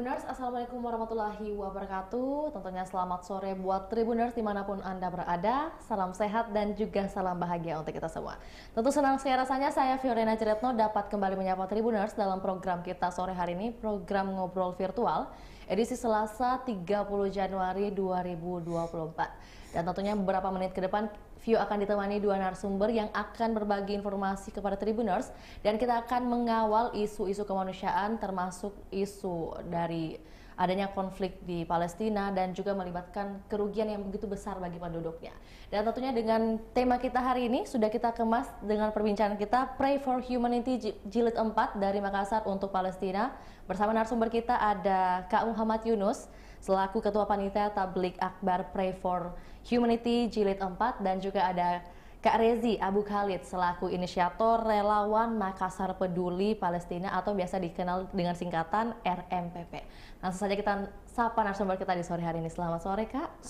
Tribuners, Assalamualaikum warahmatullahi wabarakatuh. Tentunya selamat sore buat Tribuners dimanapun Anda berada. Salam sehat dan juga salam bahagia untuk kita semua. Tentu senang sekali rasanya saya Fiorina Ciretno dapat kembali menyapa Tribuners dalam program kita sore hari ini, program Ngobrol Virtual, edisi Selasa 30 Januari 2024. Dan tentunya beberapa menit ke depan View akan ditemani dua narasumber yang akan berbagi informasi kepada Tribuners, dan kita akan mengawal isu-isu kemanusiaan termasuk isu dari adanya konflik di Palestina dan juga melibatkan kerugian yang begitu besar bagi penduduknya. Dan tentunya dengan tema kita hari ini sudah kita kemas dengan perbincangan kita Pray for Humanity Jilid 4 dari Makassar untuk Palestina. Bersama narasumber kita ada Kak Muhammad Yunus selaku Ketua Panitia Tabligh Akbar Pray for Humanity Jilid 4, dan juga ada Kak Rezi Abu Khalid selaku inisiator Relawan Makassar Peduli Palestina atau biasa dikenal dengan singkatan RMPP. Langsung saja kita sapa narasumber kita di sore hari ini. Selamat sore Kak.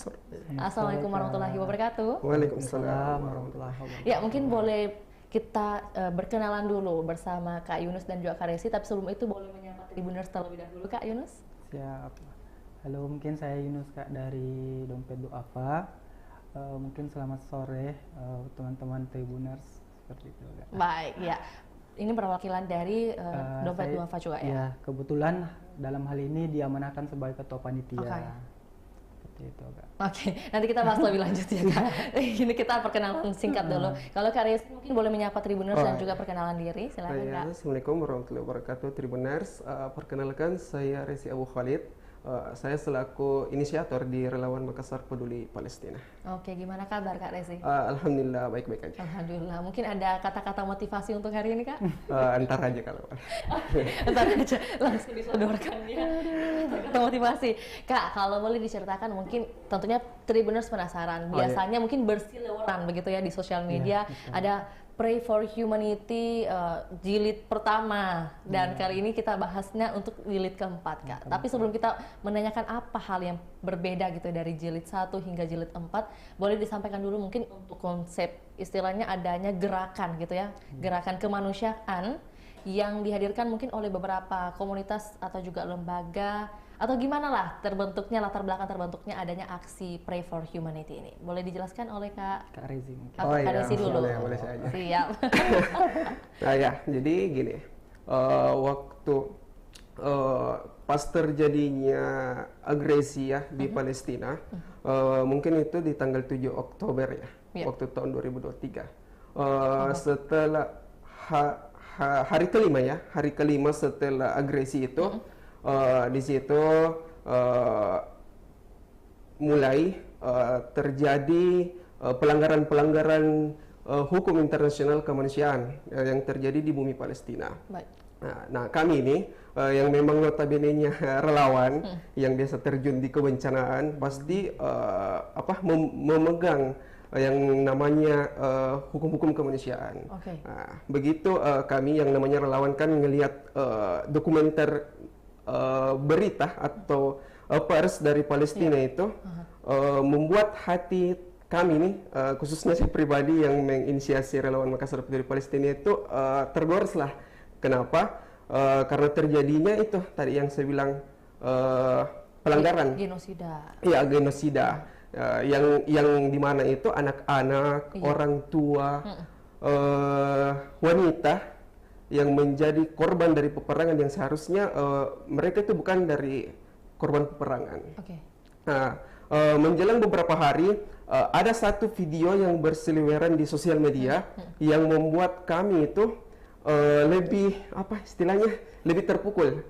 Assalamualaikum warahmatullahi wabarakatuh. Waalaikumsalam warahmatullahi wabarakatuh. Ya, mungkin boleh kita berkenalan dulu bersama Kak Yunus dan juga Kak Rezi, tapi sebelum itu boleh menyapa Tribuners terlebih dahulu. Kak Yunus. Siap. Halo, mungkin saya Yunus Kak dari Dompet Duafa. Mungkin selamat sore teman-teman Tribuners, seperti itu Kak. Baik, ya. Ini perwakilan dari Dompet Duafa juga ya? Ya, kebetulan dalam hal ini diamanahkan sebagai Ketua Panitia. Okay. Seperti itu Kak. Oke, nanti kita bahas lebih lanjut ya Kak. Ini kita perkenalan singkat dulu. Kalau Kak Rezi mungkin boleh menyapa Tribuners dan juga perkenalan diri, silakan Kak. Assalamualaikum warahmatullahi wabarakatuh Tribuners. Perkenalkan, saya Rezi Abu Khalid. Saya selaku inisiator di Relawan Makassar Peduli Palestina. Oke, gimana kabar Kak Rezi? Alhamdulillah baik-baik aja. Alhamdulillah. Mungkin ada kata-kata motivasi untuk hari ini Kak? Entar aja kalau. Entar aja, langsung disodorkan ya. Kata motivasi. Kak, kalau boleh diceritakan mungkin tentunya Tribuners penasaran. Biasanya mungkin berseliweran begitu ya di sosial media. Ada Pray for Humanity jilid pertama, dan kali ini kita bahasnya untuk jilid keempat Kak. Tapi sebelum kita menanyakan apa hal yang berbeda gitu dari jilid 1 hingga jilid 4, boleh disampaikan dulu mungkin untuk konsep istilahnya adanya gerakan gitu ya, gerakan kemanusiaan yang dihadirkan mungkin oleh beberapa komunitas atau juga lembaga, atau gimana lah terbentuknya, latar belakang terbentuknya adanya aksi Pray for Humanity ini. Boleh dijelaskan oleh Kak Rezi mungkin. Kak Rezi dulu. Boleh saja. Siap. Nah ya, jadi gini, waktu pas terjadinya agresi ya di Palestina, mungkin itu di tanggal 7 Oktober ya, waktu tahun 2023. Setelah hari kelima ya, hari kelima setelah agresi itu, di situ mulai terjadi pelanggaran-pelanggaran hukum internasional kemanusiaan yang terjadi di bumi Palestina. Baik. Nah, kami ini yang memang notabene-nya relawan yang biasa terjun di kebencanaan pasti memegang yang namanya hukum-hukum kemanusiaan. Okay. Nah, begitu kami yang namanya relawan kan ngelihat dokumenter berita atau pers dari Palestina itu membuat hati kami nih, khususnya saya pribadi yang menginisiasi Relawan Makassar Peduli Palestina itu tergores lah. Kenapa? Karena terjadinya itu tadi yang saya bilang pelanggaran genosida. Iya, genosida. Yang dimana itu anak-anak, orang tua, wanita yang menjadi korban dari peperangan yang seharusnya mereka itu bukan dari korban peperangan. Okay. Nah, menjelang beberapa hari ada satu video yang berseliweran di sosial media yang membuat kami itu lebih istilahnya lebih terpukul,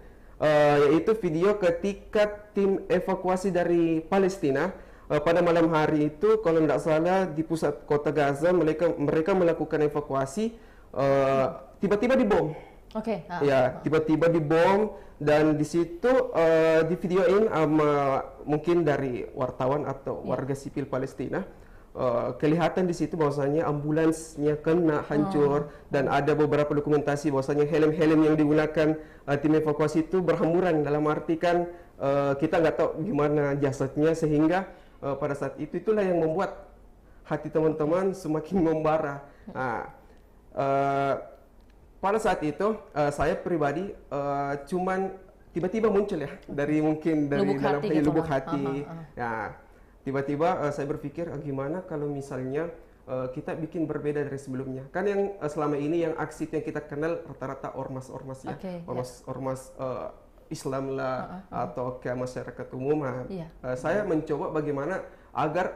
yaitu video ketika tim evakuasi dari Palestina pada malam hari itu, kalau tidak salah di pusat kota Gaza, mereka melakukan evakuasi, tiba-tiba dibom. Oke. Ya, tiba-tiba dibom, dan di situ di videoin mungkin dari wartawan atau warga sipil Palestina. Kelihatan di situ bahwasanya ambulansnya kena hancur, dan ada beberapa dokumentasi bahwasanya helm-helm yang digunakan tim evakuasi itu berhamburan, dalam arti kan kita nggak tahu gimana jasadnya, sehingga pada saat itulah yang membuat hati teman-teman semakin membara. Nah, pada saat itu saya pribadi cuman tiba-tiba muncul ya dari mungkin dari Lubuk dalam hati gitu lubuk lah. hati. Ya, tiba-tiba saya berpikir gimana kalau misalnya kita bikin berbeda dari sebelumnya. Kan yang selama ini yang aksi yang kita kenal rata-rata ormas-ormas ya, Oke, ormas Islam lah atau ke masyarakat umum. Iya. Saya mencoba bagaimana agar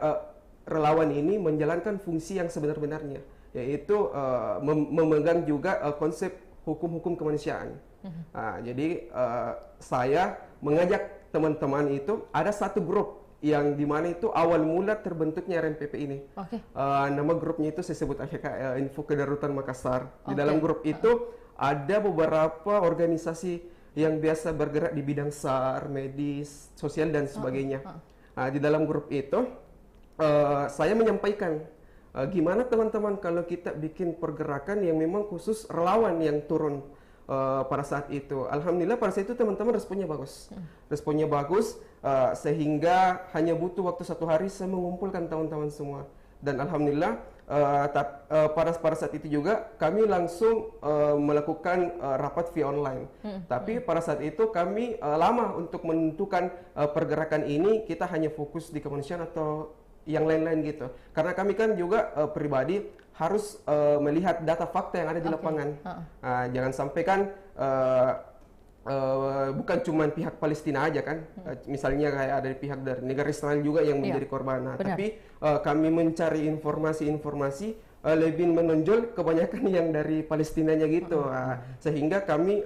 relawan ini menjalankan fungsi yang sebenar-benarnya, yaitu memegang juga konsep hukum-hukum kemanusiaan. Jadi saya mengajak teman-teman itu ada satu grup yang dimana itu awal mula terbentuknya RMPP ini. Oke. Nama grupnya itu saya sebut aja Info Kedaruratan Makassar. Di Oke. dalam grup itu ada beberapa organisasi yang biasa bergerak di bidang SAR, medis, sosial dan sebagainya. Di dalam grup itu saya menyampaikan gimana teman-teman kalau kita bikin pergerakan yang memang khusus relawan yang turun pada saat itu. Alhamdulillah pada saat itu teman-teman responnya bagus. Responnya bagus sehingga hanya butuh waktu 1 hari saya mengumpulkan teman-teman semua. Dan alhamdulillah pada saat itu juga kami langsung melakukan rapat via online. Tapi pada saat itu kami lama untuk menentukan pergerakan ini kita hanya fokus di kemanusiaan atau yang lain-lain gitu. Karena kami kan juga pribadi harus melihat data fakta yang ada di lapangan. Jangan sampai kan bukan cuma pihak Palestina aja kan, misalnya kayak ada pihak dari negara Israel juga yang menjadi korban. Tapi kami mencari informasi-informasi lebih menonjol kebanyakan yang dari Palestinanya gitu. Sehingga kami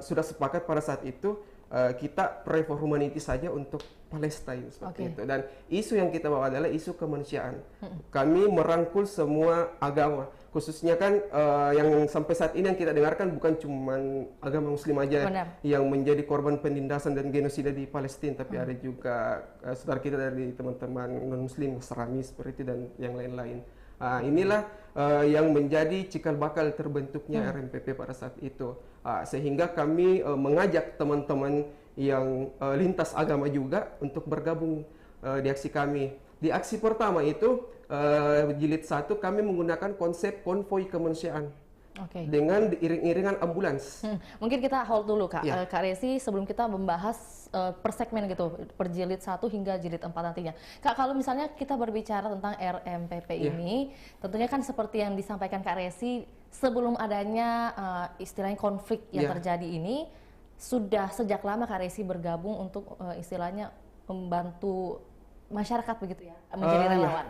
sudah sepakat pada saat itu kita pray for humanity saja untuk Palestina seperti itu. Dan isu yang kita bawa adalah isu kemanusiaan. Kami merangkul semua agama, khususnya kan yang sampai saat ini yang kita dengarkan bukan cuma agama Muslim aja yang menjadi korban penindasan dan genosida di Palestina, tapi ada juga saudara kita dari teman-teman non-Muslim, Nasrani seperti itu dan yang lain-lain. Inilah yang menjadi cikal bakal terbentuknya RMPP pada saat itu. Sehingga kami mengajak teman-teman yang lintas agama juga untuk bergabung di aksi kami. Di aksi pertama itu jilid 1 kami menggunakan konsep konvoi kemanusiaan dengan iring-iringan ambulans. Mungkin kita hold dulu Kak. Kak Resi sebelum kita membahas per segmen gitu, per jilid 1 hingga jilid 4 nantinya. Kak, kalau misalnya kita berbicara tentang RMPP ini, tentunya kan seperti yang disampaikan Kak Resi, sebelum adanya istilahnya konflik yang terjadi ini, sudah sejak lama Kak Resi bergabung untuk istilahnya membantu masyarakat begitu ya, menjadi relawan.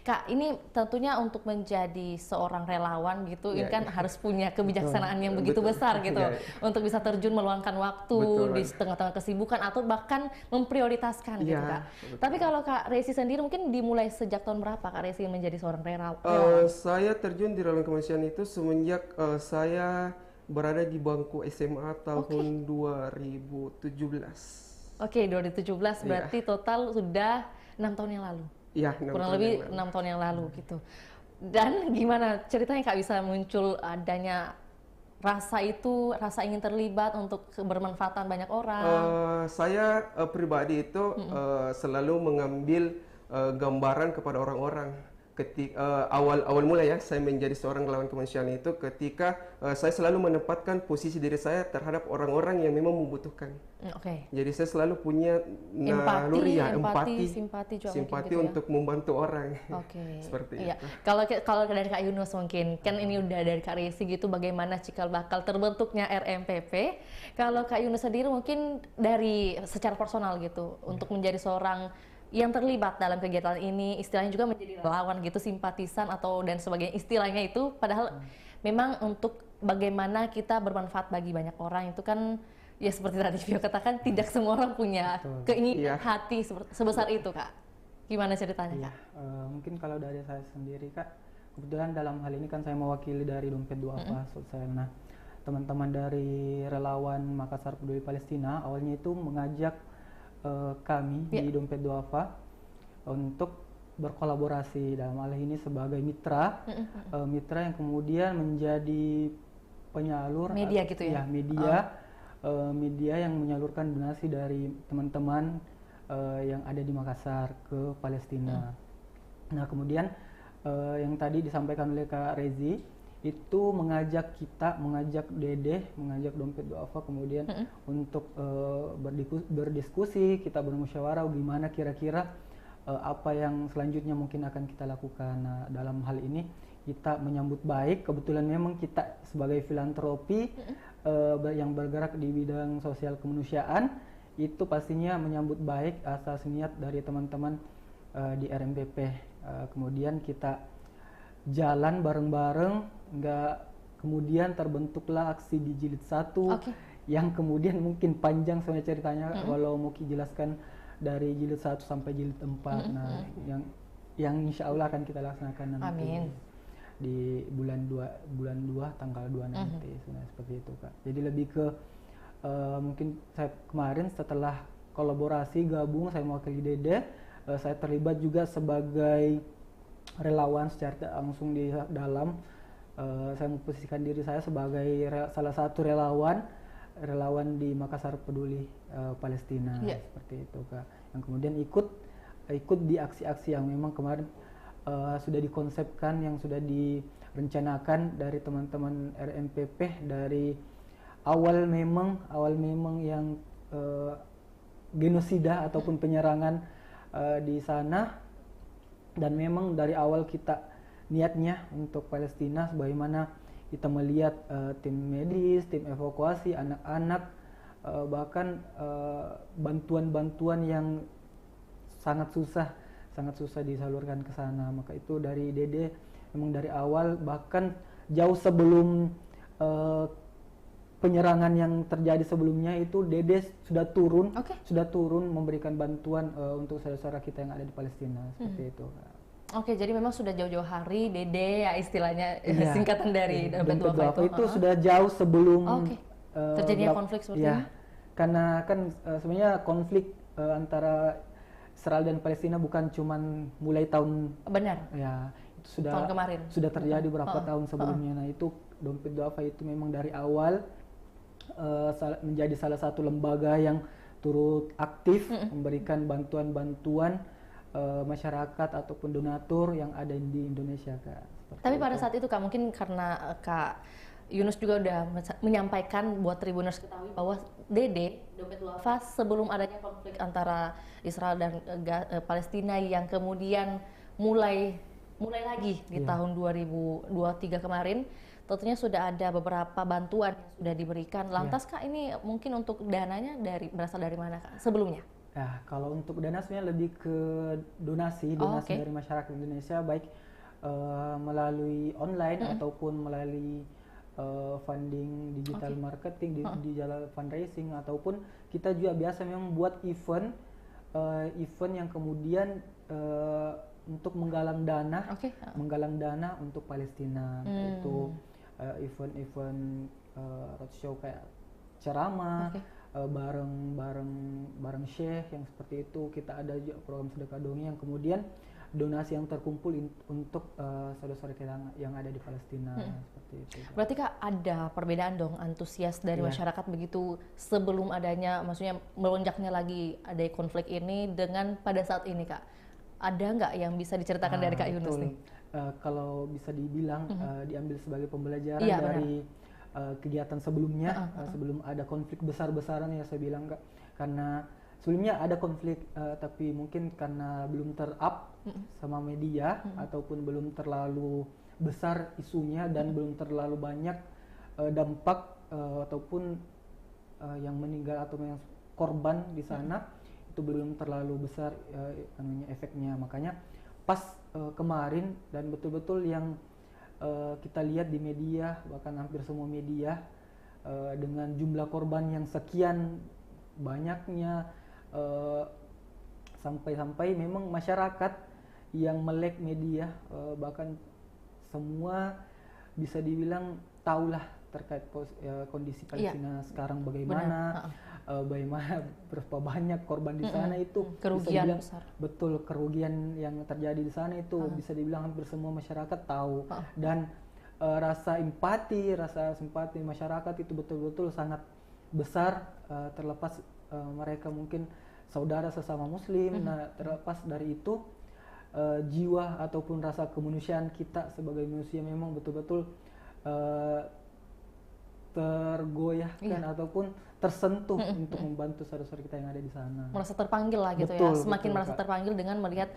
Kak, ini tentunya untuk menjadi seorang relawan gitu, ini kan harus punya kebijaksanaan yang begitu besar gitu, untuk bisa terjun meluangkan waktu di tengah-tengah kesibukan atau bahkan memprioritaskan gitu Kak. Tapi kalau Kak Resi sendiri mungkin dimulai sejak tahun berapa Kak Resi menjadi seorang relawan? Saya terjun di relawan kemanusiaan itu semenjak saya berada di bangku SMA tahun 2017. 2017 berarti total sudah 6 tahun yang lalu. Iya, kurang lebih 6 tahun yang lalu gitu. Dan gimana ceritanya Kak bisa muncul adanya rasa itu, rasa ingin terlibat untuk kebermanfaatan banyak orang? Saya pribadi itu selalu mengambil gambaran kepada orang-orang. Awal mula ya saya menjadi seorang relawan kemanusiaan itu ketika saya selalu menempatkan posisi diri saya terhadap orang-orang yang memang membutuhkan. Jadi saya selalu punya empati, simpati gitu untuk membantu orang. Seperti itu. Kalau dari Kak Yunus mungkin kan ini udah dari Kak Resi gitu, bagaimana cikal bakal terbentuknya RMPP. Kalau Kak Yunus sendiri mungkin dari secara personal gitu untuk menjadi seorang yang terlibat dalam kegiatan ini, istilahnya juga menjadi relawan gitu, simpatisan atau dan sebagainya istilahnya itu, padahal memang untuk bagaimana kita bermanfaat bagi banyak orang itu kan ya seperti tadi Vio katakan tidak semua orang punya keinginan hati sebesar itu Kak. Gimana ceritanya Kak? Mungkin kalau dari saya sendiri Kak, kebetulan dalam hal ini kan saya mewakili dari Dompet Duafa. Nah, teman-teman dari relawan Makassar Peduli Palestina awalnya itu mengajak kami di Dompet Duafa untuk berkolaborasi dalam hal ini sebagai mitra, mitra yang kemudian menjadi penyalur media gitu ya, media yang menyalurkan donasi dari teman-teman yang ada di Makassar ke Palestina. Nah kemudian yang tadi disampaikan oleh Kak Rezi itu mengajak Dede, mengajak Dompet Duafa kemudian untuk berdiskusi, kita bermusyawarah gimana kira-kira apa yang selanjutnya mungkin akan kita lakukan. Nah, dalam hal ini kita menyambut baik, kebetulan memang kita sebagai filantropi yang bergerak di bidang sosial kemanusiaan, itu pastinya menyambut baik asas niat dari teman-teman di RMPP. Kemudian kita jalan bareng-bareng, nggak kemudian terbentuklah aksi di jilid 1 yang kemudian mungkin panjang sebenarnya ceritanya kalau mau jelaskan dari jilid 1 sampai jilid 4. Nah, yang insya Allah akan kita laksanakan nanti. Amin. Di bulan 2 tanggal 2 nanti. Seperti itu, Kak. Jadi lebih ke mungkin saya kemarin setelah kolaborasi gabung saya mewakili Dede, saya terlibat juga sebagai relawan secara langsung di dalam. Saya memposisikan diri saya sebagai salah satu relawan di Makassar Peduli Palestina, seperti itu, Kak. Yang kemudian ikut di aksi-aksi yang memang kemarin sudah dikonsepkan, yang sudah direncanakan dari teman-teman RMPP dari awal memang yang genosida ataupun penyerangan di sana, dan memang dari awal kita niatnya untuk Palestina, sebagaimana kita melihat tim medis, tim evakuasi, anak-anak, bahkan bantuan-bantuan yang sangat susah disalurkan ke sana. Maka itu dari Dede memang dari awal, bahkan jauh sebelum penyerangan yang terjadi sebelumnya itu Dede sudah turun memberikan bantuan untuk saudara-saudara kita yang ada di Palestina, seperti itu. Oke, jadi memang sudah jauh-jauh hari Dede ya istilahnya, singkatan dari Dompet Duafa itu sudah jauh sebelum terjadinya konflik seperti ini. Karena kan sebenarnya konflik antara Israel dan Palestina bukan cuman mulai tahun, ya itu tahun kemarin sudah terjadi beberapa tahun sebelumnya. Nah, itu Dompet Duafa itu memang dari awal menjadi salah satu lembaga yang turut aktif memberikan bantuan-bantuan masyarakat ataupun donatur yang ada di Indonesia, Kak. Tapi pada saat itu, Kak, mungkin karena Kak Yunus juga udah menyampaikan buat Tribuners ketahui bahwa Dede, Dompet Duafa, sebelum adanya konflik antara Israel dan Palestina yang kemudian mulai lagi di tahun 2023 kemarin, tentunya sudah ada beberapa bantuan yang sudah diberikan. Lantas Kak, ini mungkin untuk dananya berasal dari mana, Kak, sebelumnya? Ya, kalau untuk dana sebenarnya lebih ke donasi dari masyarakat Indonesia, baik melalui online ataupun melalui funding digital marketing, di jalan fundraising, ataupun kita juga biasa memang buat event yang kemudian untuk menggalang dana untuk Palestina. Itu event roadshow kayak ceramah, bareng Syekh yang seperti itu. Kita ada juga program sedekah dongeng yang kemudian donasi yang terkumpul untuk saudara-saudara kita yang ada di Palestina, seperti itu. Berarti Kak, ada perbedaan dong antusias dari masyarakat begitu sebelum adanya, maksudnya melonjaknya lagi ada konflik ini dengan pada saat ini, Kak. Ada nggak yang bisa diceritakan dari Kak Yunus nih? Kalau bisa dibilang diambil sebagai pembelajaran dari kegiatan sebelumnya, sebelum ada konflik besar-besaran ya saya bilang, Kak, karena sebelumnya ada konflik tapi mungkin karena belum ter-up sama media ataupun belum terlalu besar isunya dan belum terlalu banyak dampak ataupun yang meninggal atau yang korban di sana, itu belum terlalu besar efeknya. Makanya pas kemarin dan betul-betul yang kita lihat di media, bahkan hampir semua media, dengan jumlah korban yang sekian banyaknya, sampai-sampai memang masyarakat yang melek media, bahkan semua bisa dibilang tahulah terkait kondisi Palestina sekarang bagaimana, bagaimana berapa banyak korban di sana, itu kerugian bisa dibilang besar. Betul, kerugian yang terjadi di sana itu bisa dibilang hampir semua masyarakat tahu. Dan rasa simpati masyarakat itu betul-betul sangat besar, terlepas mereka mungkin saudara sesama muslim. Nah, terlepas dari itu jiwa ataupun rasa kemanusiaan kita sebagai manusia memang betul-betul eh, tergoyahkan ataupun tersentuh untuk membantu saudara-saudara kita yang ada di sana. Merasa terpanggil lah gitu Betul, ya, semakin betul, merasa Kak. terpanggil dengan melihat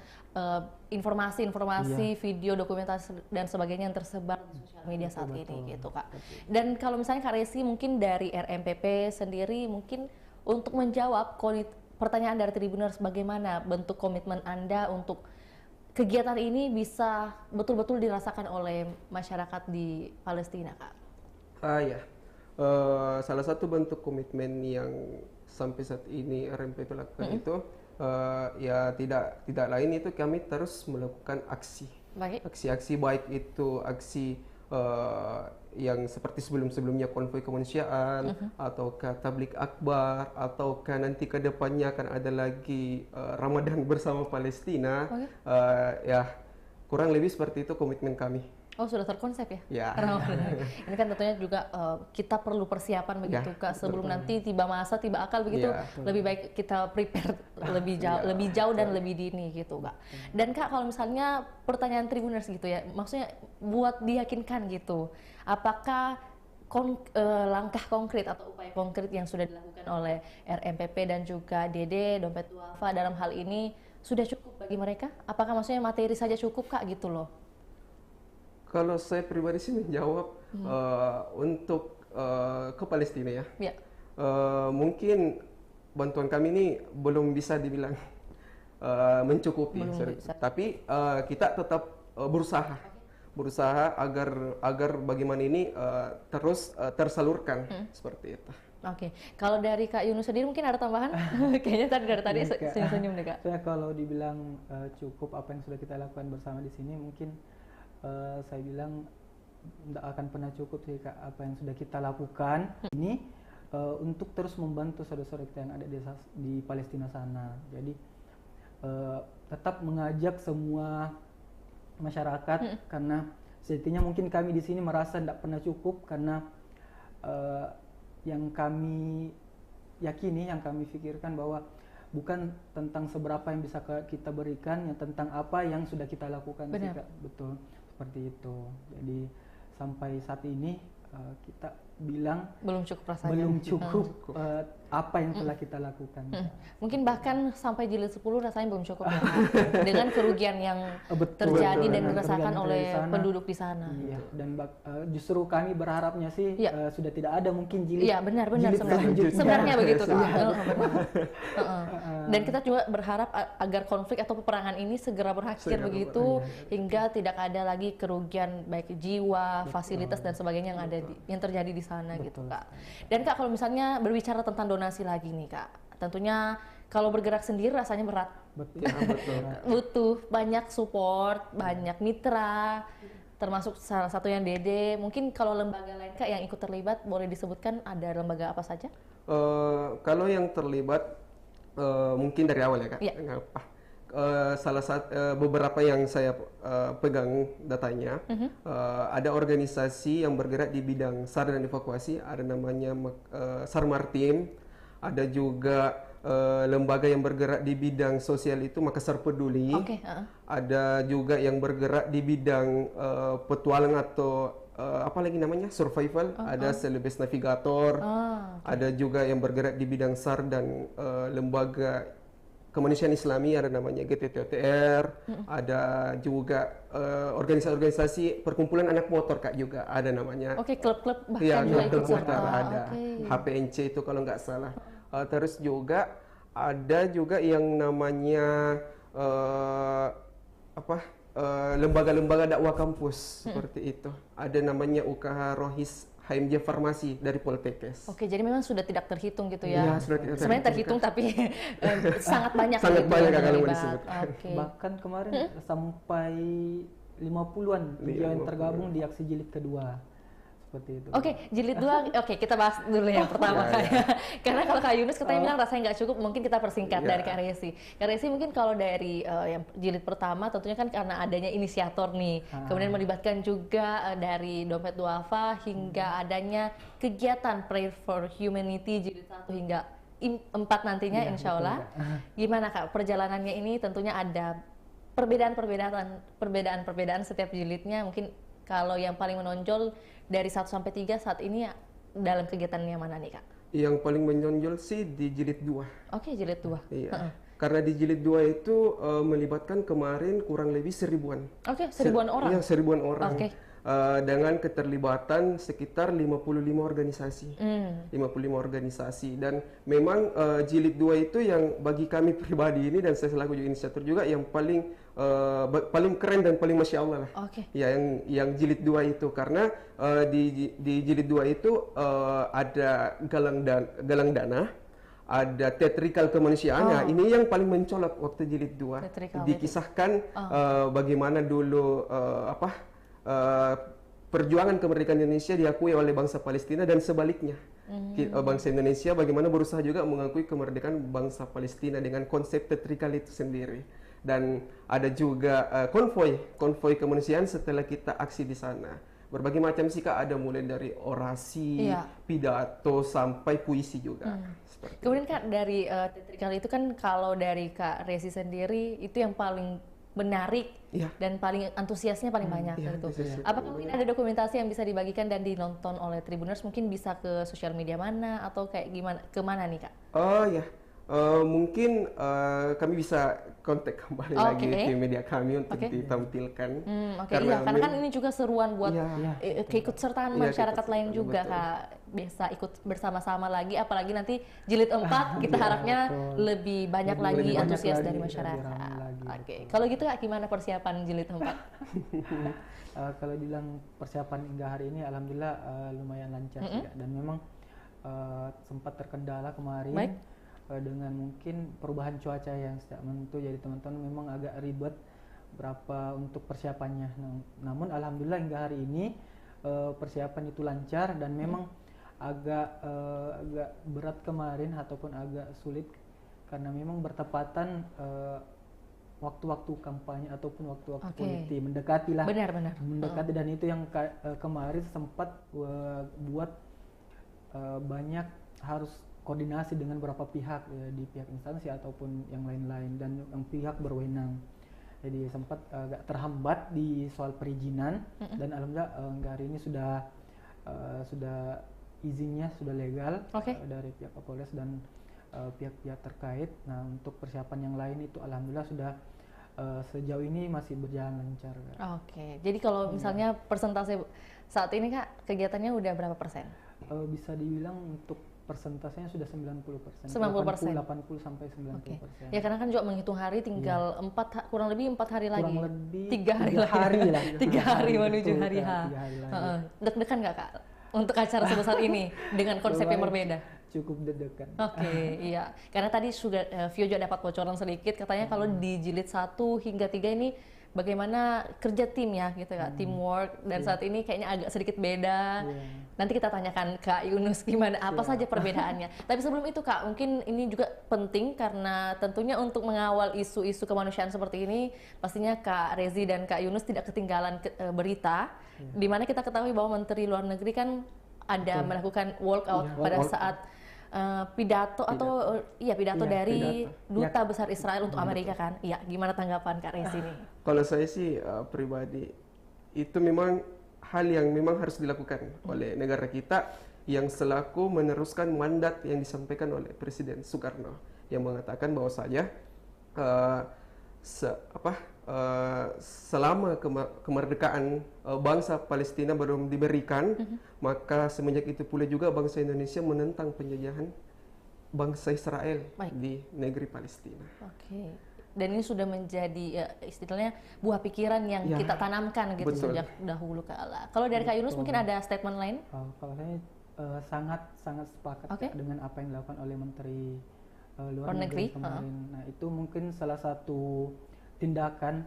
informasi-informasi, video, dokumentasi dan sebagainya yang tersebar di sosial media saat ini gitu Kak. Dan kalau misalnya Kak Resi mungkin dari RMPP sendiri mungkin untuk menjawab pertanyaan dari Tribuners, bagaimana bentuk komitmen Anda untuk kegiatan ini bisa betul-betul dirasakan oleh masyarakat di Palestina Kak? Ya. Salah satu bentuk komitmen yang sampai saat ini RMPP lakukan itu ya tidak lain itu kami terus melakukan aksi. Baik. Aksi-aksi baik itu aksi yang seperti sebelum-sebelumnya konvoi kemanusiaan atau ke tablik akbar atau ke nanti ke depannya akan ada lagi Ramadan bersama Palestina. Ya kurang lebih seperti itu komitmen kami. Oh, sudah terkonsep ya? Ya. Ini kan tentunya juga kita perlu persiapan begitu Kak, sebelum nanti tiba masa, tiba akal begitu, lebih baik kita prepare lebih jauh dan lebih dini gitu Kak. Dan Kak, kalau misalnya pertanyaan Tribuners gitu ya, maksudnya buat diyakinkan gitu, apakah langkah konkret atau upaya konkret yang sudah dilakukan oleh RMPP dan juga DD Dompet Duafa dalam hal ini sudah cukup bagi mereka? Apakah maksudnya materi saja cukup Kak gitu loh? Kalau saya pribadi sih menjawab untuk ke Palestina ya. Mungkin bantuan kami ini belum bisa dibilang mencukupi, tapi kita tetap berusaha agar bagaimana ini terus tersalurkan seperti itu. Oke, kalau dari Kak Yunus sendiri mungkin ada tambahan? Kayaknya dari tadi senyum-senyum deh Kak. Saya kalau dibilang cukup apa yang sudah kita lakukan bersama di sini, mungkin saya bilang tidak akan pernah cukup sih Kak, apa yang sudah kita lakukan ini untuk terus membantu saudara-saudara kita yang ada di Palestina sana. Jadi tetap mengajak semua masyarakat karena sejatinya mungkin kami di sini merasa tidak pernah cukup karena yang kami yakini, yang kami pikirkan bahwa bukan tentang seberapa yang bisa kita berikan, yang tentang apa yang sudah kita lakukan sih Kak. Betul. Seperti itu. Jadi sampai saat ini kita bilang belum cukup rasanya. Belum cukup apa yang telah kita lakukan. Mungkin bahkan sampai jilid 10 rasanya belum cukup ya. Dengan kerugian yang terjadi dan dirasakan oleh penduduk di sana. Iya. Dan justru kami berharapnya sih sudah tidak ada mungkin jilid. Iya, benar sebenarnya begitu Kak. Dan kita juga berharap agar konflik atau peperangan ini segera berakhir begitu hingga tidak ada lagi kerugian baik jiwa, fasilitas dan sebagainya yang terjadi di sana gitu Kak. Dan Kak, kalau misalnya berbicara tentang donasi lagi nih Kak, tentunya kalau bergerak sendiri rasanya berat. Betul. Butuh banyak support, banyak mitra, termasuk salah satu yang Dede. Mungkin kalau lembaga lain Kak yang ikut terlibat boleh disebutkan ada lembaga apa saja? Kalau yang terlibat mungkin dari awal ya Kak. Salah satu beberapa yang saya pegang datanya, ada organisasi yang bergerak di bidang SAR dan evakuasi, ada namanya SAR Martim, ada juga lembaga yang bergerak di bidang sosial itu Makassar Peduli, ada juga yang bergerak di bidang petualang atau apa lagi namanya survival, ada Celebes Navigator, ada juga yang bergerak di bidang SAR dan lembaga kemanusiaan Islami, ada namanya GTTOTR, ada juga organisasi perkumpulan anak motor Kak juga ada namanya. Klub-klub bahkan juga ikut serta. Ada HPNC itu kalau nggak salah. Terus juga ada juga yang namanya lembaga-lembaga dakwah kampus seperti itu. Ada namanya UKH Rohis HMJ Farmasi dari Poltekkes. Jadi memang sudah tidak terhitung gitu ya. Iya, sudah tidak sebenarnya terhitung tapi sangat banyak. Sangat banyak kalau mau disebut. Bahkan kemarin sampai 50-an yang tergabung di aksi jilid kedua. Seperti itu. Jilid 2. Kita bahas dulu yang pertama karena kalau Kak Yunus katanya bilang rasanya nggak cukup, mungkin kita persingkat dari Kak Resi. Kak Resi mungkin kalau dari yang jilid pertama tentunya kan karena adanya inisiator nih, kemudian melibatkan juga dari Dompet Duafa hingga adanya kegiatan Pray for Humanity jilid 1 hingga 4 nantinya insya Allah. Gimana Kak perjalanannya ini? Tentunya ada perbedaan setiap jilidnya, mungkin Kalau yang paling menonjol dari 1 sampai 3 saat ini ya, dalam kegiatannya mana nih Kak? Yang paling menonjol sih di jilid 2. Oke, jilid 2. Iya. Karena di jilid 2 itu melibatkan kemarin kurang lebih 1000-an. Oke, 1000-an orang. Iya, 1000-an orang. Oke. Dengan keterlibatan sekitar 55 organisasi. 55 organisasi, dan memang jilid 2 itu yang bagi kami pribadi ini, dan saya selaku juga inisiator juga, yang paling keren dan paling masya Allah lah. Oke. Ya, yang jilid 2 itu karena di jilid 2 itu ada galang dana, ada teatrikal kemanusiaan. Nah, ini yang paling mencolok waktu jilid 2. Teatrikal Dikisahkan bagaimana dulu perjuangan kemerdekaan Indonesia diakui oleh bangsa Palestina dan sebaliknya. Bangsa Indonesia bagaimana berusaha juga mengakui kemerdekaan bangsa Palestina dengan konsep teatrikal itu sendiri. Dan ada juga konvoi kemanusiaan setelah kita aksi di sana. Berbagai macam sih Kak, ada mulai dari orasi, pidato sampai puisi juga. Kemudian Kak, dari teatrikal itu kan, kalau dari Kak Rezi sendiri itu yang paling menarik dan paling antusiasnya paling banyak gitu. Apakah mungkin ada dokumentasi yang bisa dibagikan dan dinonton oleh Tribuners? Mungkin bisa ke sosial media mana atau kayak gimana, kemana nih Kak? Oh ya, mungkin kami bisa kontak kembali lagi di media kami untuk ditampilkan. Karena kan ini juga seruan buat keikutsertaan masyarakat lain juga Kak, bisa ikut bersama-sama lagi, apalagi nanti jilid 4 kita harapnya lebih banyak lagi antusias dari masyarakat. Oke, kalau gitu Kak, gimana persiapan jilid 4? Kalau bilang persiapan hingga hari ini alhamdulillah lumayan lancar sih, dan memang sempat terkendala kemarin dengan mungkin perubahan cuaca yang tidak menentu, jadi teman-teman memang agak ribet berapa untuk persiapannya. Namun alhamdulillah hingga hari ini persiapan itu lancar, dan memang agak berat kemarin ataupun agak sulit karena memang bertepatan waktu-waktu kampanye ataupun waktu-waktu politik mendekati lah. Benar. Mendekati, dan itu yang kemarin sempat buat banyak harus koordinasi dengan beberapa pihak, di pihak instansi ataupun yang lain-lain dan yang pihak berwenang. Jadi sempat agak terhambat di soal perizinan, dan alhamdulillah hari ini sudah izinnya sudah legal dari pihak Kapolres dan pihak-pihak terkait. Nah, untuk persiapan yang lain itu alhamdulillah sudah sejauh ini masih berjalan lancar. Oke, jadi kalau misalnya persentase saat ini Kak, kegiatannya udah berapa persen? Bisa dibilang untuk persentasenya sudah 90%. 90%. 80 sampai 90%. Ya karena kan juga menghitung hari, tinggal kurang lebih 4 hari lagi. Kurang lebih 3 hari lah. 3 hari menuju hari H. 3 hari lagi. Deg-degan nggak Kak untuk acara sebesar ini dengan konsep yang berbeda? Cukup deg-degan. Iya. Karena tadi sudah Vio juga dapat bocoran sedikit, katanya kalau di jilid 1 hingga 3 ini bagaimana kerja tim ya gitu Kak, teamwork, dan saat ini kayaknya agak sedikit beda. Nanti kita tanyakan Kak Yunus gimana, apa saja perbedaannya. Tapi sebelum itu Kak, mungkin ini juga penting karena tentunya untuk mengawal isu-isu kemanusiaan seperti ini, pastinya Kak Rezi dan Kak Yunus tidak ketinggalan berita, di mana kita ketahui bahwa Menteri Luar Negeri kan ada melakukan walkout pada saat pidato dari Duta Besar Israel untuk Amerika kan. Iya, gimana tanggapan Kak Rezi ini? Kalau saya sih pribadi, itu memang hal yang memang harus dilakukan oleh negara kita yang selaku meneruskan mandat yang disampaikan oleh Presiden Soekarno yang mengatakan bahwasanya selama kemerdekaan bangsa Palestina belum diberikan, maka semenjak itu pula juga bangsa Indonesia menentang penjajahan bangsa Israel di negeri Palestina. Dan ini sudah menjadi istilahnya buah pikiran yang kita tanamkan gitu sejak dahulu kala. Kalau dari Kak Yunus mungkin ada statement lain? Kalau saya sangat sepakat dengan apa yang dilakukan oleh Menteri Luar Negeri kemarin. Nah, itu mungkin salah satu tindakan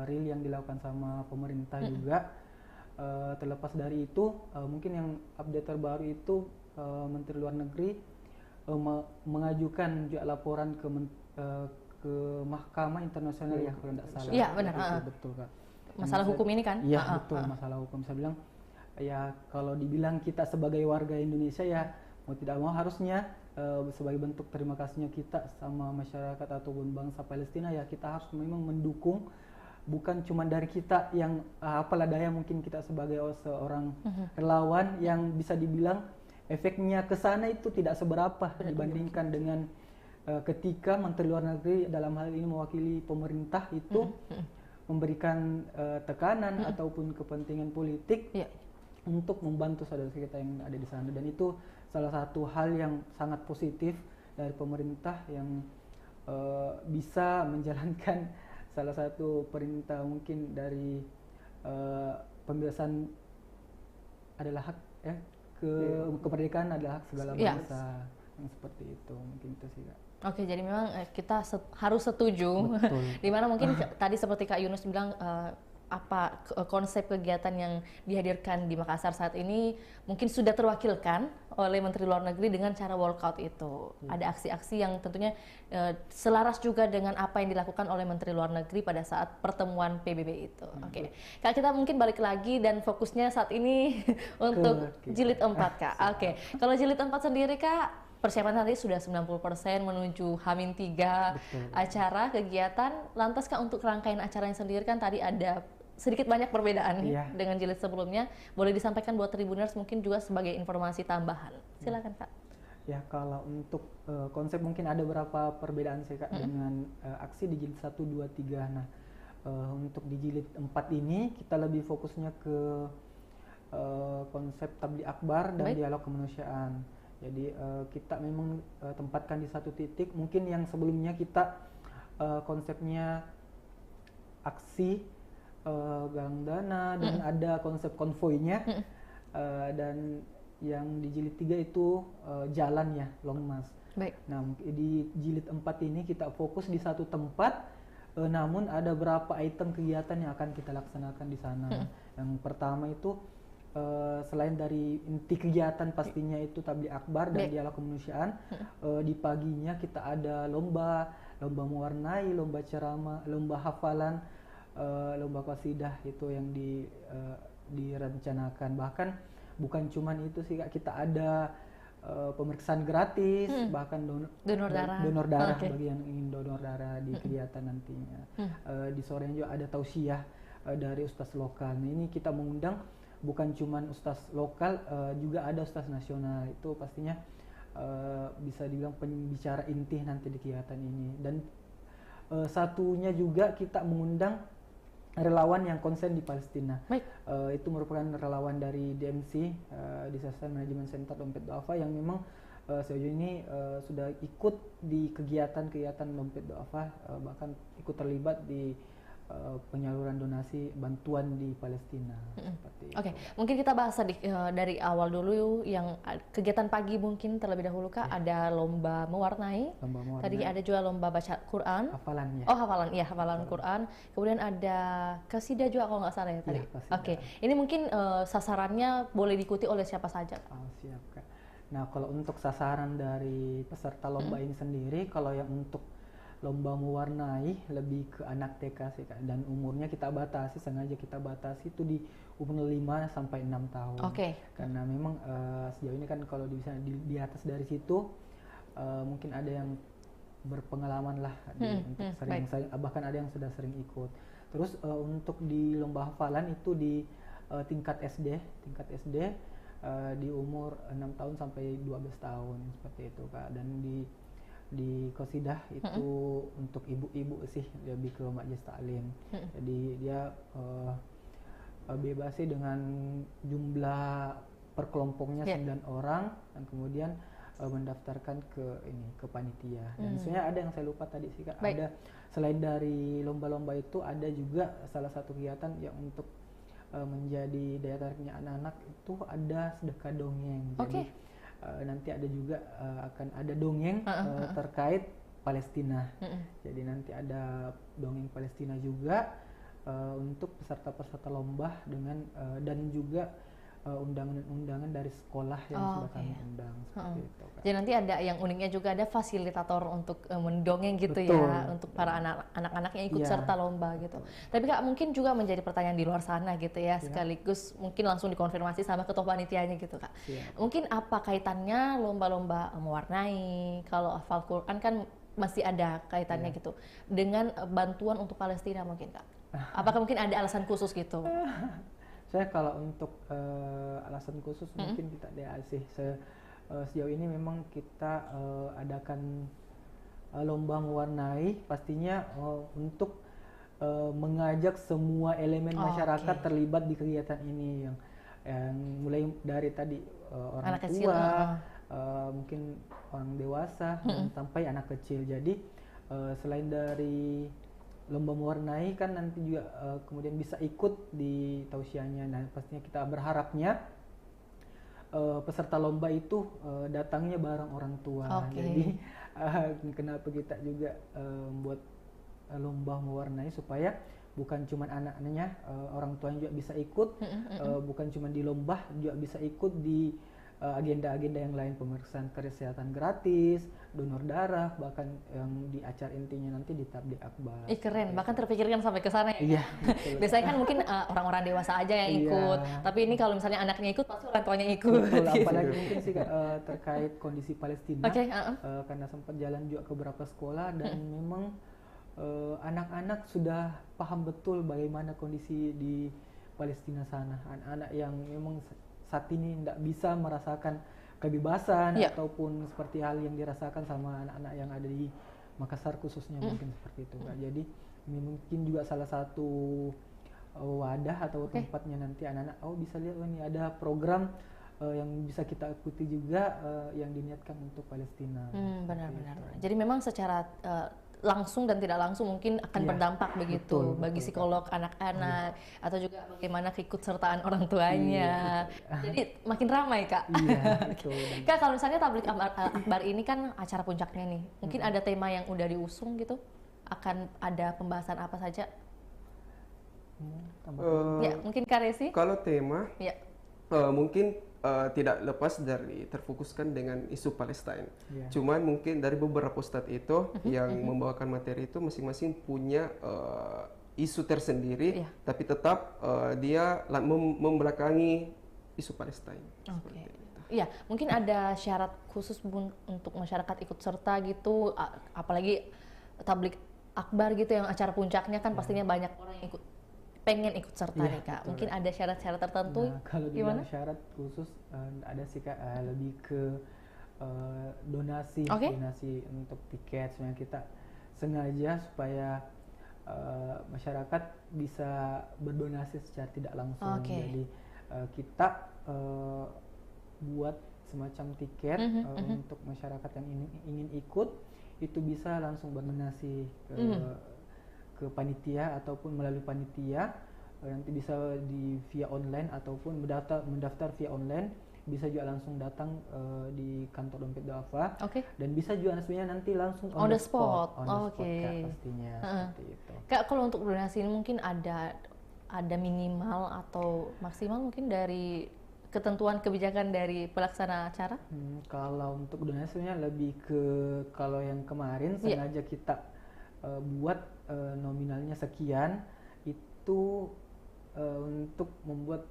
real yang dilakukan sama pemerintah juga. Terlepas dari itu, mungkin yang update terbaru itu Menteri Luar Negeri mengajukan juga laporan ke Mahkamah Internasional ya kalau tidak salah. Iya benar. Betul Kak. Masalah hukum ini kan? Iya betul, masalah hukum. Saya bilang ya kalau dibilang kita sebagai warga Indonesia ya mau tidak mau harusnya sebagai bentuk terima kasihnya kita sama masyarakat ataupun bangsa Palestina ya kita harus memang mendukung bukan cuma dari kita yang apalah daya mungkin kita sebagai seorang relawan yang bisa dibilang efeknya ke sana itu tidak seberapa dibandingkan dengan ketika Menteri Luar Negeri dalam hal ini mewakili pemerintah itu memberikan tekanan ataupun kepentingan politik untuk membantu saudara kita yang ada di sana, dan itu salah satu hal yang sangat positif dari pemerintah yang bisa menjalankan salah satu perintah mungkin dari pembebasan adalah hak ya, kemerdekaan adalah hak segala bangsa yang seperti itu, mungkin itu sih Kak. Oke, jadi memang kita harus setuju. Dimana mungkin tadi seperti Kak Yunus bilang konsep kegiatan yang dihadirkan di Makassar saat ini mungkin sudah terwakilkan oleh Menteri Luar Negeri dengan cara walkout itu. Ada aksi-aksi yang tentunya selaras juga dengan apa yang dilakukan oleh Menteri Luar Negeri pada saat pertemuan PBB itu. Oke. Kak, kita mungkin balik lagi dan fokusnya saat ini untuk jilid 4 Kak. Oke. Kalau jilid 4 sendiri Kak, persiapan nanti sudah 90% menuju H-3 acara kegiatan. Lantas Kak, untuk rangkaian acaranya sendiri kan tadi ada sedikit banyak perbedaan dengan jilid sebelumnya. Boleh disampaikan buat Tribuners mungkin juga sebagai informasi tambahan. Silakan Kak. Ya, kalau untuk konsep mungkin ada beberapa perbedaan sih Kak dengan aksi di jilid 1, 2, 3. Nah, untuk di jilid 4 ini kita lebih fokusnya ke konsep tabligh akbar dan dialog kemanusiaan. Jadi kita memang tempatkan di satu titik, mungkin yang sebelumnya kita konsepnya aksi galang dana dan ada konsep konvoynya, dan yang di jilid 3 itu jalan ya, long march. Nah, di jilid 4 ini kita fokus di satu tempat, namun ada beberapa item kegiatan yang akan kita laksanakan di sana. Yang pertama itu selain dari inti kegiatan pastinya itu tabligh akbar dan dialog kemanusiaan, di paginya kita ada lomba mewarnai, lomba ceramah, lomba hafalan, lomba qasidah itu yang direncanakan. Bahkan bukan cuman itu sih Kak, kita ada pemeriksaan gratis, bahkan donor darah bagi yang ingin donor darah di kegiatan nantinya. Di sore juga ada tausiah dari ustaz lokal. Nah, ini kita mengundang bukan cuman ustaz lokal, juga ada ustaz nasional. Itu pastinya bisa dibilang pembicara inti nanti di kegiatan ini. Dan satunya juga kita mengundang relawan yang konsen di Palestina. Itu merupakan relawan dari DMC, Disaster Management Center Dompet Duafa, yang memang sejauh ini sudah ikut di kegiatan-kegiatan Dompet Duafa, bahkan ikut terlibat di penyaluran donasi bantuan di Palestina. Oke, mungkin kita bahas dari awal dulu yang kegiatan pagi mungkin terlebih dahulu Kak. Ada lomba mewarnai. Tadi ada juga lomba baca Quran. Hafalan ya. Oh, hafalan Quran. Kemudian ada qasidah juga kalau nggak salah ya tadi. Oke, ini mungkin sasarannya boleh diikuti oleh siapa saja. Siap Kak. Nah, kalau untuk sasaran dari peserta lomba ini sendiri, kalau yang untuk lomba mewarnai lebih ke anak TK sih Kak, dan umurnya sengaja kita batasi itu di umur 5 sampai 6 tahun. Karena memang sejauh ini kan kalau di atas dari situ mungkin ada yang berpengalaman lah untuk sering, bahkan ada yang sudah sering ikut. Terus untuk di lomba hafalan itu di tingkat SD di umur 6 tahun sampai 12 tahun seperti itu Kak. Dan di qasidah itu untuk ibu-ibu sih, lebih ke majelis taklim. Jadi dia bebas sih dengan jumlah per kelompoknya 9 orang, dan kemudian mendaftarkan ke panitia. Dan sebenarnya ada yang saya lupa tadi sih Kak, ada selain dari lomba-lomba itu ada juga salah satu kegiatan yang untuk menjadi daya tariknya anak-anak itu ada sedekah dongeng. Jadi nanti ada juga akan ada dongeng terkait Palestina. Jadi nanti ada dongeng Palestina juga untuk peserta-peserta lomba dengan dan juga undangan-undangan dari sekolah yang sudah kami undang seperti itu Kak. Jadi nanti ada yang uniknya juga, ada fasilitator untuk mendongeng gitu ya, untuk para anak-anak yang ikut serta lomba gitu. Tapi Kak, mungkin juga menjadi pertanyaan di luar sana gitu ya, sekaligus mungkin langsung dikonfirmasi sama ketua panitianya gitu Kak. Mungkin apa kaitannya lomba-lomba mewarnai, kalau hafal Quran kan masih ada kaitannya gitu, dengan bantuan untuk Palestina mungkin Kak? Apakah mungkin ada alasan khusus gitu? Saya kalau untuk alasan khusus mungkin kita ada sih. Sejauh ini memang kita adakan lomba mewarnai pastinya untuk mengajak semua elemen masyarakat terlibat di kegiatan ini, yang mulai dari tadi orang Anak tua, kecil, mungkin orang dewasa dan sampai anak kecil. Jadi selain dari lomba mewarnai kan nanti juga kemudian bisa ikut di tausiahnya. Nah pastinya kita berharapnya peserta lomba itu datangnya bareng orang tua. Jadi kenapa kita juga membuat lomba mewarnai, supaya bukan cuma anak-anaknya, orang tuanya juga bisa ikut, bukan cuma di lomba, juga bisa ikut di agenda-agenda yang lain, pemeriksaan kesehatan gratis, donor darah, bahkan yang di acara intinya nanti di tablik akbar. Keren, bahkan terpikirkan sampai ke sana ya. Iya. Biasanya kan mungkin orang-orang dewasa aja yang ikut, tapi ini kalau misalnya anaknya ikut pasti orang tuanya ikut. Betul, apalagi mungkin sih terkait kondisi Palestina, karena sempat jalan juga ke beberapa sekolah dan memang anak-anak sudah paham betul bagaimana kondisi di Palestina sana. Anak-anak yang memang saat ini tidak bisa merasakan kebebasan ataupun seperti hal yang dirasakan sama anak-anak yang ada di Makassar khususnya, mungkin seperti itu Kak. Jadi ini mungkin juga salah satu wadah atau tempatnya nanti anak-anak bisa lihat ini ada program yang bisa kita ikuti juga yang diniatkan untuk Palestina. Benar-benar. Jadi memang secara langsung dan tidak langsung mungkin akan berdampak begitu bagi psikolog anak-anak atau juga bagaimana keikutsertaan orang tuanya. Jadi makin ramai Kak. Kak, kalau misalnya tablik akbar ini kan acara puncaknya nih, mungkin ada tema yang udah diusung gitu, akan ada pembahasan apa saja? Ya mungkin Kak Resi. Kalau tema mungkin tidak lepas dari terfokuskan dengan isu Palestina. Cuman mungkin dari beberapa ustadz itu yang membawakan materi itu masing-masing punya isu tersendiri, tapi tetap dia membelakangi isu Palestina. Iya, mungkin ada syarat khusus untuk masyarakat ikut serta gitu, apalagi tablik akbar gitu yang acara puncaknya kan pastinya banyak orang yang pengen ikut serta nih Kak. Mungkin ada syarat-syarat tertentu. Nah, kalau gimana? Syarat khusus ada sih Kak, lebih ke donasi, donasi untuk tiket. Sebenarnya kita sengaja supaya masyarakat bisa berdonasi secara tidak langsung. Jadi kita buat semacam tiket untuk masyarakat yang ingin ikut, itu bisa langsung berdonasi ke panitia ataupun melalui panitia, nanti bisa via online ataupun mendaftar via online, bisa juga langsung datang di kantor Dompet Duafa, dan bisa juga sebenarnya nanti langsung on the spot Kak, pastinya seperti itu. Kak, kalau untuk donasi ini mungkin ada minimal atau maksimal mungkin dari ketentuan kebijakan dari pelaksana acara? Kalau untuk donasinya lebih ke, kalau yang kemarin sengaja kita buat nominalnya sekian, itu untuk membuat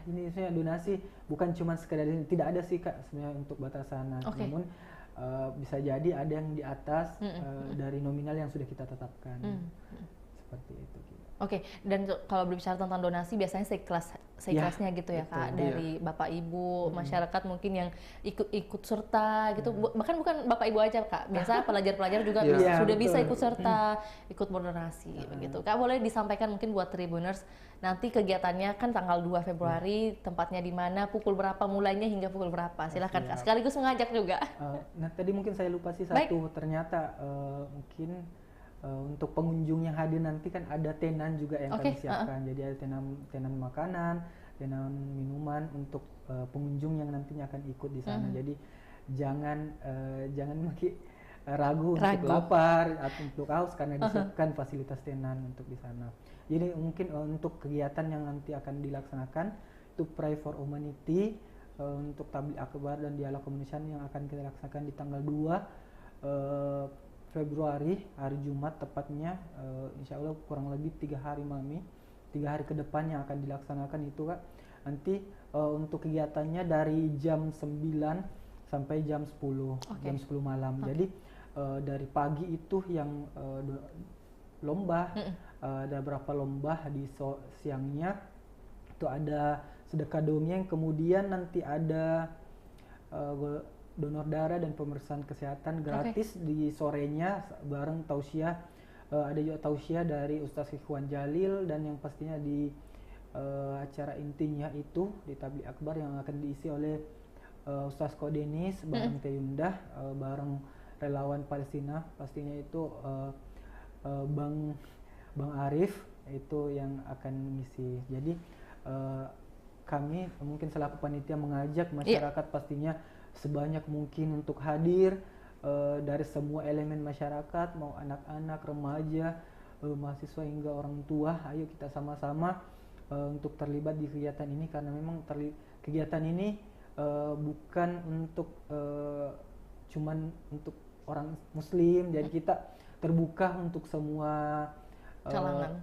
ini sebenarnya donasi bukan cuma sekedar ini, tidak ada sih Kak sebenarnya untuk batasan. Namun bisa jadi ada yang di atas dari nominal yang sudah kita tetapkan. Seperti itu. Dan kalau berbicara tentang donasi biasanya seikhlasnya gitu ya Kak, dari Bapak Ibu, masyarakat mungkin yang ikut serta gitu, bahkan bukan Bapak Ibu aja Kak, biasa pelajar-pelajar juga sudah bisa ikut serta, ikut berdonasi begitu. Kak, boleh disampaikan mungkin buat Tribuners nanti kegiatannya kan tanggal 2 Februari, tempatnya di mana, pukul berapa mulainya hingga pukul berapa? Silahkan Kak, sekaligus mengajak juga. Nah tadi mungkin saya lupa sih satu, ternyata mungkin untuk pengunjung yang hadir nanti kan ada tenan juga yang kami siapkan. Jadi ada tenan makanan, tenan minuman untuk pengunjung yang nantinya akan ikut di sana. Jadi jangan ragu untuk lapar atau untuk haus, karena disiapkan fasilitas tenan untuk di sana. Jadi mungkin untuk kegiatan yang nanti akan dilaksanakan itu Pray for Humanity, untuk tablik akbar dan dialog kemanusiaan yang akan kita laksanakan di tanggal 2 Februari, hari Jumat tepatnya, insya Allah kurang lebih 3 hari Mami, 3 hari ke depan yang akan dilaksanakan itu Kak. Nanti untuk kegiatannya dari jam 9 sampai jam 10, jam 10 malam. Jadi dari pagi itu yang lomba, ada berapa lomba di siangnya itu ada sedekah dongeng, kemudian nanti ada donor darah dan pemeriksaan kesehatan gratis di sorenya bareng tausiah. Ada juga tausiah dari Ustaz Ikhwan Jalil, dan yang pastinya di acara intinya itu di Tabligh Akbar yang akan diisi oleh Ustaz Kodenis bareng Teh Yundah bareng relawan Palestina, pastinya itu Bang Arif itu yang akan mengisi. Jadi kami mungkin selaku panitia mengajak masyarakat pastinya sebanyak mungkin untuk hadir dari semua elemen masyarakat, mau anak-anak, remaja, mahasiswa hingga orang tua. Ayo kita sama-sama untuk terlibat di kegiatan ini, karena memang kegiatan ini bukan untuk cuman untuk orang muslim, jadi kita terbuka untuk semua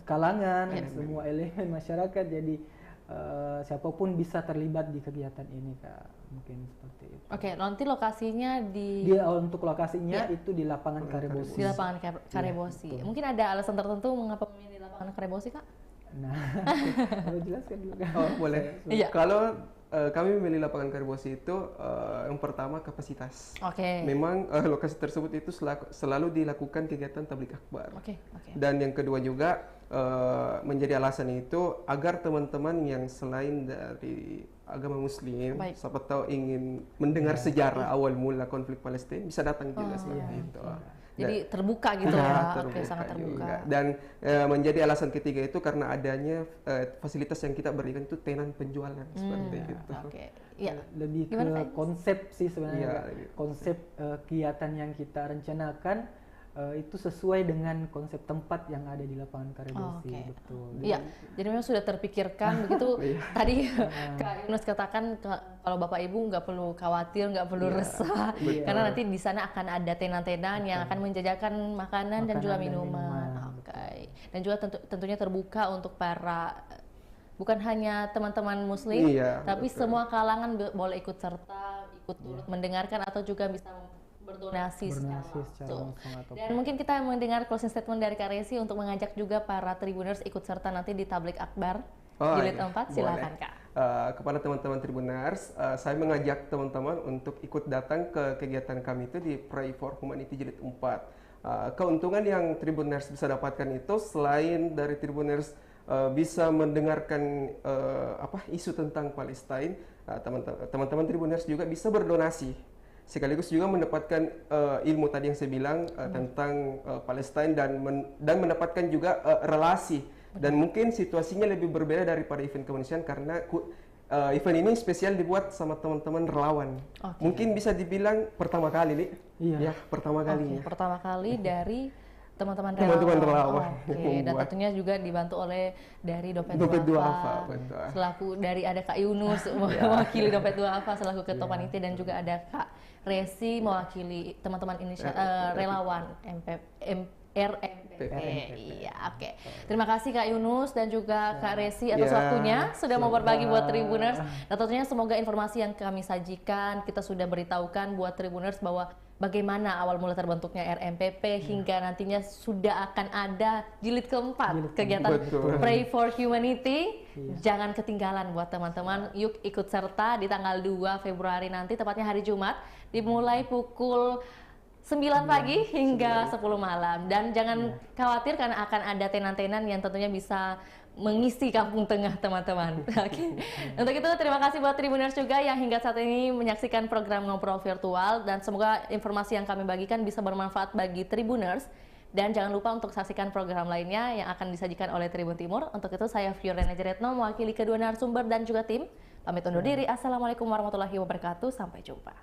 kalangan, semua elemen masyarakat. Jadi siapapun bisa terlibat di kegiatan ini, Kak. Mungkin seperti itu. Oke, nanti lokasinya untuk lokasinya itu di lapangan Karebosi. Di lapangan Karebosi. Mungkin ada alasan tertentu mengapa memilih lapangan Karebosi, Kak? Nah, mau jelaskan dulu, Kak? Oh, boleh. Kalau kami memilih lapangan Karebosi itu yang pertama kapasitas. Memang lokasi tersebut itu selalu dilakukan kegiatan tabligh akbar. Dan yang kedua juga menjadi alasan itu agar teman-teman yang selain dari agama Muslim, siapa tahu ingin mendengar sejarah awal mula konflik Palestina bisa datang juga seperti itu. Jadi terbuka gitu ya, sangat terbuka. Dan menjadi alasan ketiga itu karena adanya fasilitas yang kita berikan itu tenan penjualan seperti itu. Lebih ke konsep sih sebenarnya. Konsep kegiatan yang kita rencanakan itu sesuai dengan konsep tempat yang ada di lapangan Karebosi. Betul. Iya, jadi memang sudah terpikirkan begitu. Tadi Kak Yunus katakan kalau Bapak Ibu nggak perlu khawatir, nggak perlu resah, karena nanti di sana akan ada tenda-tenda yang akan menjajakan makanan dan juga minuman. Dan juga tentunya terbuka untuk para bukan hanya teman-teman Muslim, tapi semua kalangan boleh ikut serta, ikut turut mendengarkan atau juga bisa berdonasi secara langsung. Dan mungkin kita mendengar closing statement dari Kak Resi untuk mengajak juga para Tribuners ikut serta nanti di Tabligh Akbar Jilid 4. Silakan, Kak. Kepada teman-teman Tribuners, saya mengajak teman-teman untuk ikut datang ke kegiatan kami itu di Pray for Humanity Jilid 4. Keuntungan yang Tribuners bisa dapatkan itu selain dari Tribuners bisa mendengarkan isu tentang Palestina, teman-teman Tribuners juga bisa berdonasi sekaligus juga mendapatkan ilmu tadi yang saya bilang tentang Palestina dan mendapatkan juga relasi. Dan mungkin situasinya lebih berbeda daripada event kemanusiaan karena event ini spesial dibuat sama teman-teman relawan. Mungkin bisa dibilang pertama kali nih. Ya, pertama kali. Pertama kali dari teman-teman relawan. Dan tentunya juga dibantu oleh dari Dompet Duafa. Selaku dari ada Kak Yunus mewakili Dompet Duafa selaku ketua panitia, dan juga ada Kak Resi mewakili teman-teman relawan RMPP. Terima kasih Kak Yunus dan juga Kak Resi atas waktunya sudah mau berbagi buat Tribuners. Dan tentunya semoga informasi yang kami sajikan kita sudah beritahukan buat Tribuners bahwa bagaimana awal mula terbentuknya RMPP hingga nantinya sudah akan ada jilid keempat kegiatan Pray for Humanity. Jangan ketinggalan buat teman-teman, yuk ikut serta di tanggal 2 Februari nanti, tepatnya hari Jumat, dimulai pukul 9 pagi hingga 10 malam. Dan jangan khawatir karena akan ada tenan-tenan yang tentunya bisa mengisi kampung tengah teman-teman. Untuk itu terima kasih buat Tribuners juga yang hingga saat ini menyaksikan program Ngobrol Virtual, dan semoga informasi yang kami bagikan bisa bermanfaat bagi Tribuners. Dan jangan lupa untuk saksikan program lainnya yang akan disajikan oleh Tribun Timur. Untuk itu saya Fiorena Jeretno mewakili kedua narasumber dan juga tim pamit undur diri. Assalamualaikum warahmatullahi wabarakatuh. Sampai jumpa.